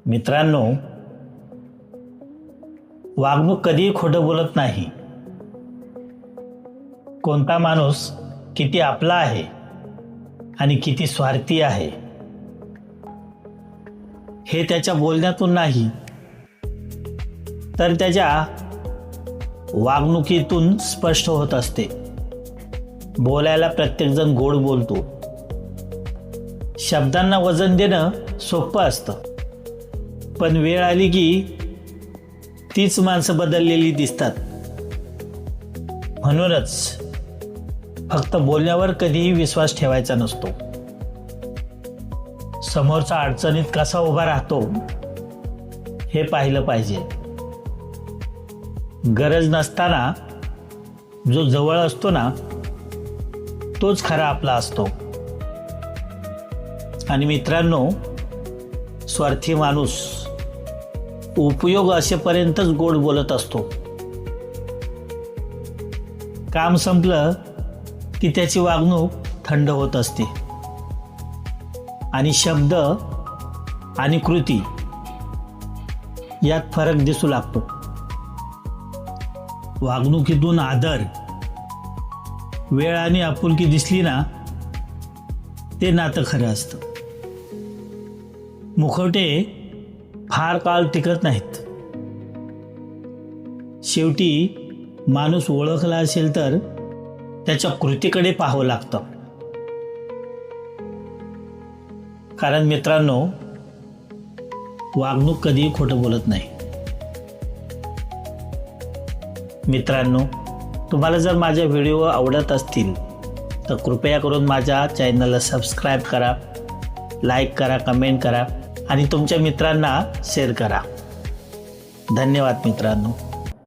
मित्रांनो, वागणूक कधीही खोटं बोलत नाही. कोणता माणूस किती आपला आहे आणि किती स्वार्थी आहे हे त्याच्या बोलण्यातून नाही तर त्याच्या वागणुकीतून स्पष्ट होत असते. बोलायला प्रत्येकजण गोड बोलतो. शब्दांना वजन देणं सोपं असतं, पण वेळ आली की तीच माणसं बदललेली दिसतात. म्हणूनच फक्त बोलण्यावर कधीही विश्वास ठेवायचा नसतो. समोरचा अडचणीत कसा उभा राहतो हे पाहिलं पाहिजे. गरज नसताना जो जवळ असतो ना, तोच खरा आपला असतो. आणि मित्रांनो, स्वार्थी माणूस उपयोग असेपर्यंतच गोड बोलत असतो. काम संपलं की त्याची वागणूक थंड होत असते आणि शब्द आणि कृती यात फरक दिसू लागतो. वागणुकीतून आदर, वेळ आणि आपुलकी दिसली ना, ते नातं खरं असतं. मुखवटे फार काळ टिकत नाहीत. शेवटी माणूस ओळखला असेल तर त्याच्या कृतीकडे पाहावं लागतं. कारण मित्रांनो, वागणूक कधीही खोटं बोलत नाही. मित्रांनो, तुम्हाला जर माझे व्हिडिओ आवडत असतील तर कृपया करून माझ्या चॅनलला सबस्क्राईब करा, लाईक करा, कमेंट करा आणि तुमच्या मित्रांना शेअर करा. धन्यवाद मित्रांनो.